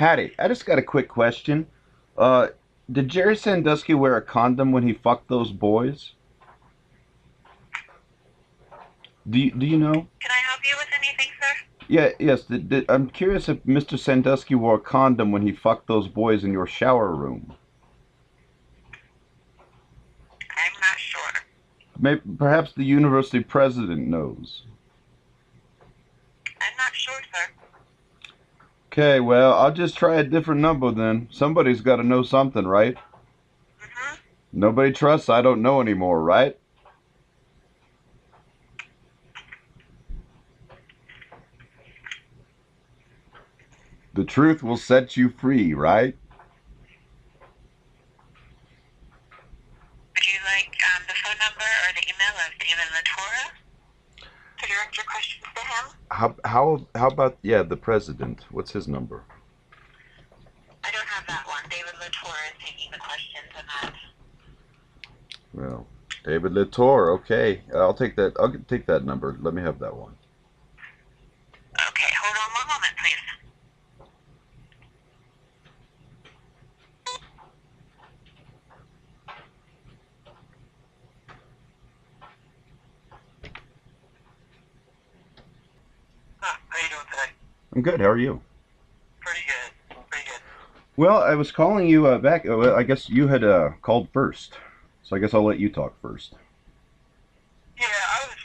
Hattie, I just got a quick question. Uh, did Jerry Sandusky wear a condom when he fucked those boys? Do you know? Can I help you with anything, sir? Yeah, yes. I'm curious if Mr. Sandusky wore a condom when he fucked those boys in your shower room. I'm not sure. Maybe, perhaps the university president knows. I'm not sure, sir. Okay, well, I'll just try a different number then. Somebody's got to know something, right? Mm-hmm. Nobody trusts I don't know anymore, right? The truth will set you free, right? Would you like the phone number or the email of David Latora to direct your questions to him? How about the president? What's his number? I don't have that one. David Latora is taking the questions on that. Well, David Latour. Okay, I'll take that. I'll take that number. Let me have that one. Okay, hold on one moment, please. How you doing today? I'm good. How are you? Pretty good. Pretty good. Well, I was calling you back. Well, I guess you had called first, so I guess I'll let you talk first. Yeah, I was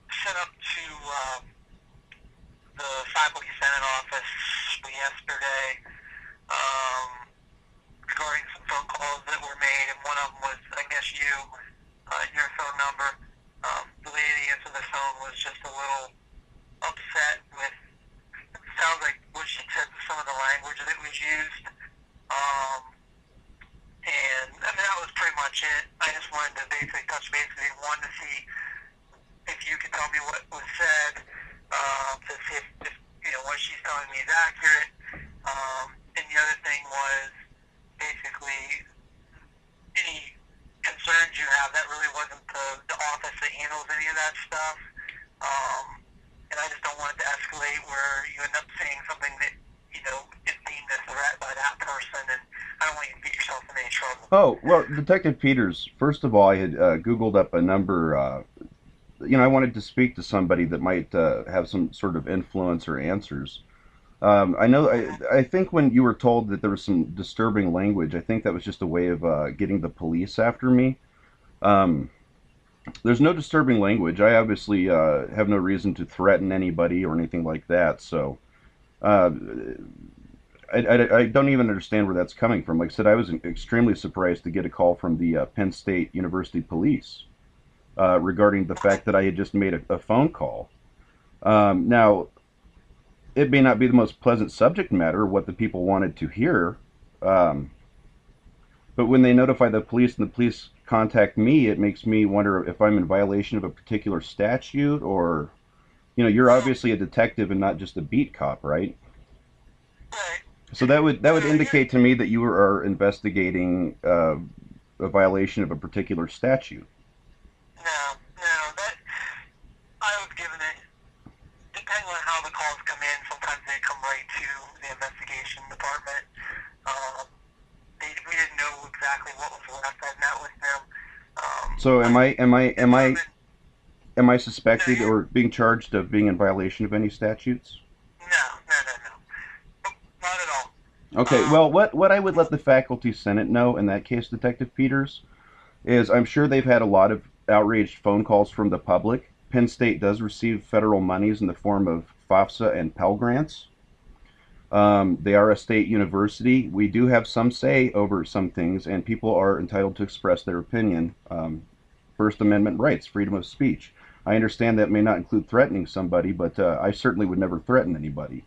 sent up to the faculty senate office yesterday regarding some phone calls that were made, and one of them was, I guess, your phone number. The lady that answered the phone was just a little upset with, it sounds like what she said, some of the language that was used. And I mean, that was pretty much it. I just wanted to basically touch base with you. Wanted to see if you could tell me what was said, to see if what she's telling me is accurate. And the other thing was basically any concerns you have. That really wasn't the office that handles any of that stuff. And I just don't want it to escalate where you end up saying something that is deemed a threat by that person, and I don't want you to get yourself in any trouble. Oh, well, Detective Peters. First of all, I had Googled up a number. I wanted to speak to somebody that might have some sort of influence or answers. I know. I think when you were told that there was some disturbing language, I think that was just a way of getting the police after me. There's no disturbing language. I obviously have no reason to threaten anybody or anything like that. So uh, I don't even understand where that's coming from. Like I said, I was extremely surprised to get a call from the Penn State University Police regarding the fact that I had just made a phone call. Now, it may not be the most pleasant subject matter, what the people wanted to hear, um, but when they notify the police and the police contact me, it makes me wonder if I'm in violation of a particular statute, or, you're obviously a detective and not just a beat cop, right? Right. So that would indicate to me that you are investigating a violation of a particular statute. No, that I was given it. Depending on how the calls come in, sometimes they come right to the investigation department. We didn't know exactly what was left. I met with them. So am I am I am I Determined. am I No, suspected you're or being charged of being in violation of any statutes? no, not at all. Okay, Um, well, what I would let the faculty senate know in that case, Detective Peters, is I'm sure they've had a lot of outraged phone calls from the public. Penn State does receive federal monies in the form of FAFSA and Pell Grants. They are a state university. We do have some say over some things, and people are entitled to express their opinion. First Amendment rights, freedom of speech. I understand that may not include threatening somebody, but I certainly would never threaten anybody.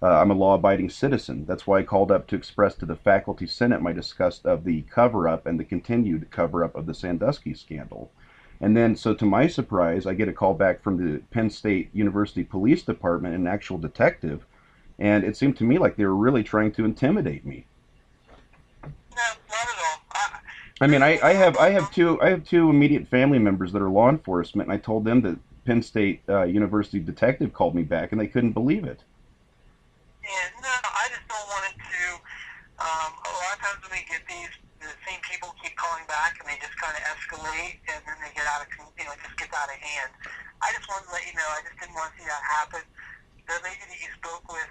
I'm a law-abiding citizen. That's why I called up to express to the faculty senate my disgust of the cover-up and the continued cover-up of the Sandusky scandal. And then, so to my surprise, I get a call back from the Penn State University Police Department, an actual detective, and it seemed to me like they were really trying to intimidate me. no, not at all. I mean, First of all, we don't I know. have two immediate family members that are law enforcement, and I told them that Penn State University detective called me back, and they couldn't believe it. Yeah, no, I just don't want it to get these, the same people keep calling back, and they just kind of escalate, and then they get out of, just gets out of hand. I just wanted to let you know, I just didn't want to see that happen. The lady that you spoke with,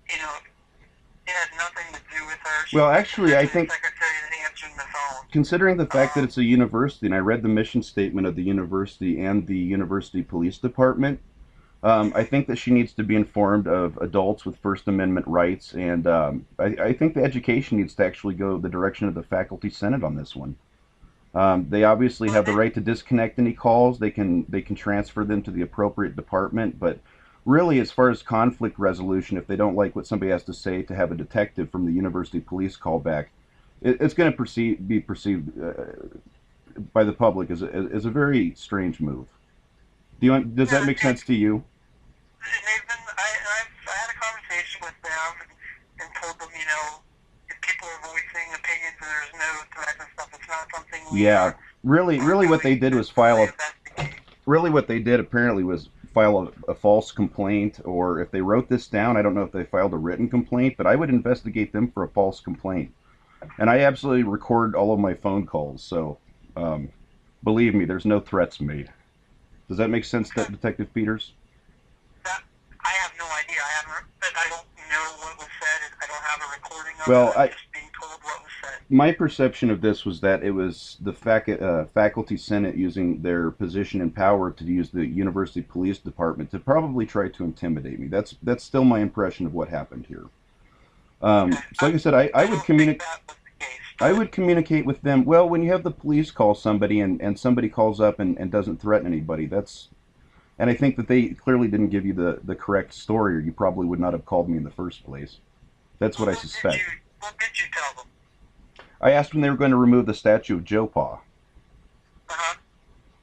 it had nothing to do with her. Well, actually, I think, the secretary that answering the phone. considering the fact that it's a university, and I read the mission statement of the university and the University Police Department, I think that she needs to be informed of adults with First Amendment rights, and I think the education needs to actually go the direction of the faculty senate on this one. They obviously have the right to disconnect any calls. They can transfer them to the appropriate department, but really, as far as conflict resolution, if they don't like what somebody has to say, to have a detective from the university police call back, it's going to be perceived by the public as a very strange move. Does that make sense to you? Nathan, I had a conversation with them and told them, if people are voicing opinions and there's no threats and stuff, it's not something Yeah, really what they did was what they did apparently was file a false complaint, or if they wrote this down, I don't know if they filed a written complaint, but I would investigate them for a false complaint. And I absolutely record all of my phone calls, so believe me, there's no threats made. Does that make sense, Detective Peters? I have no idea. I don't know what was said. I don't have a recording of it. I'm just being told what was said. My perception of this was that it was the faculty senate using their position and power to use the University Police Department to probably try to intimidate me. That's still my impression of what happened here. So like I said, I would communicate. I would communicate with them. Well, when you have the police call somebody and somebody calls up and doesn't threaten anybody, and I think that they clearly didn't give you the correct story, or you probably would not have called me in the first place. That's what I suspect. What did you tell them? I asked when they were going to remove the statue of Joe Pa.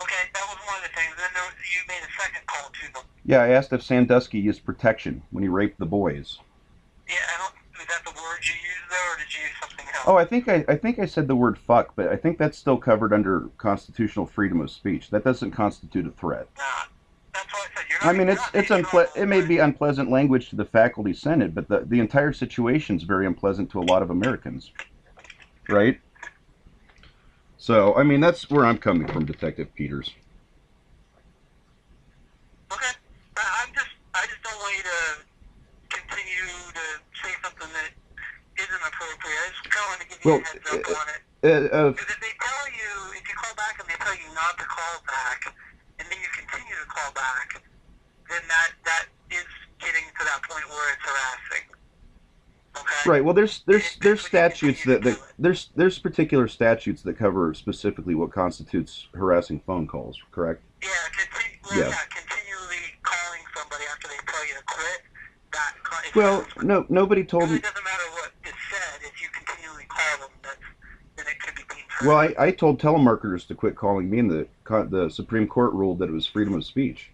Okay, that was one of the things. Then you made a second call to them. Yeah, I asked if Sandusky used protection when he raped the boys. Yeah, was that the word you used though, or did you use something else? Oh, I think I said the word fuck, but I think that's still covered under constitutional freedom of speech. That doesn't constitute a threat. Nah. That's what I said. It may be unpleasant language to the faculty senate, but the entire situation is very unpleasant to a lot of Americans, right? So, I mean, that's where I'm coming from, Detective Peters. Okay, I just don't want you to continue to say something that isn't appropriate. I just kind of want to give you a heads up on it. Because if they tell you, if you call back and they tell you not to call back, and then you continue to call back, then that is getting to that point where it's harassing. Okay? Right. Well, there's statutes there's particular statutes that cover specifically what constitutes harassing phone calls. Correct? Yeah. Continually calling somebody after they tell you to quit. Well, nobody told me. It doesn't matter what is said. If you continually call them, then it could be being heard. Well, I told telemarketers to quit calling me, and the Supreme Court ruled that it was freedom of speech.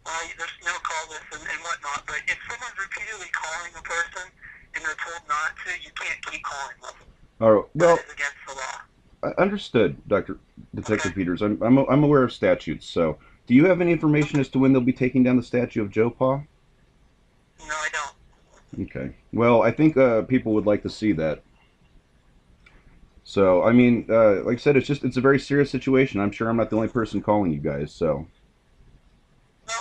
There's no call list and whatnot, but if someone's repeatedly calling a person and they're told not to, you can't keep calling them. Oh, well, that is against the law. Understood, Detective Peters. I'm aware of statutes. So, do you have any information as to when they'll be taking down the statue of Joe Pa? No, I don't. Okay. Well, I think people would like to see that. So, I mean, like I said, it's a very serious situation. I'm sure I'm not the only person calling you guys. So. No,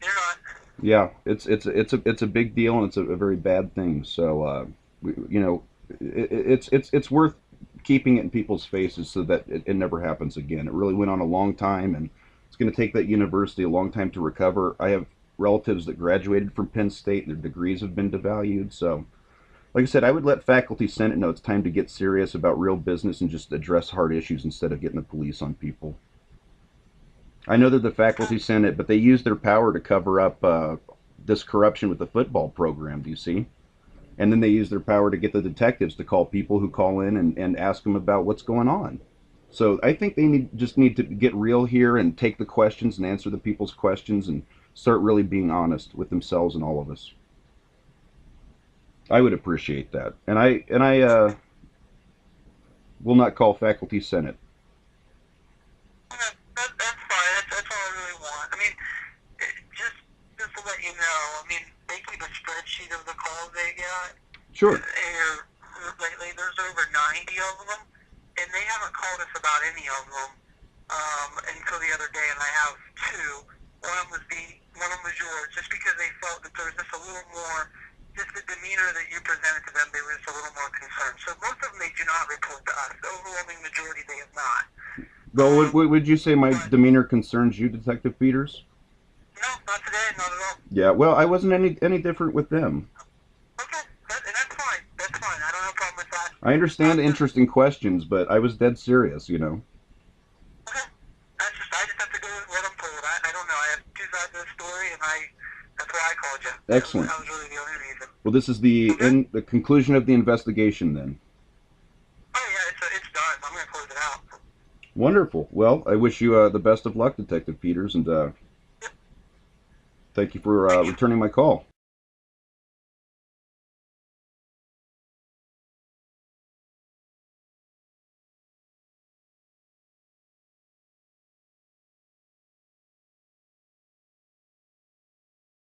you're not. Yeah, it's a big deal, and it's a very bad thing. So, it's worth keeping it in people's faces so that it never happens again. It really went on a long time, and it's going to take that university a long time to recover. I have relatives that graduated from Penn State, and their degrees have been devalued. So, like I said, I would let faculty senate know it's time to get serious about real business and just address hard issues instead of getting the police on people. I know they're the faculty senate, but they use their power to cover up this corruption with the football program, do you see? And then they use their power to get the detectives to call people who call in and ask them about what's going on. So I think they just need to get real here and take the questions and answer the people's questions and start really being honest with themselves and all of us. I would appreciate that. And I will not call faculty senate. That's fine. That's all I really want. I mean, just to let you know, I mean, they keep a spreadsheet of the calls they get. Sure. And lately. There's over 90 of them, and they haven't called us about any of them until the other day, and I have two. One of them was yours, just because they felt that there was just a little more, just the demeanor that you presented to them, they were just a little more concerned. So most of them, they do not report to us. The overwhelming majority, they have not. Well, would you say my demeanor concerns you, Detective Peters? No, not today, not at all. Yeah, well, I wasn't any different with them. Okay, and that's fine. That's fine. I don't have a problem with that. I understand interesting questions, but I was dead serious, you know. Okay. I just have to go with what I'm told. I don't know. I have two sides of the story, and that's why I called you. Excellent. That was really the only reason. Well, this is the conclusion of the investigation, then. Oh, yeah, it's done. I'm going to close it out. Wonderful. Well, I wish you the best of luck, Detective Peters, and thank you for returning my call.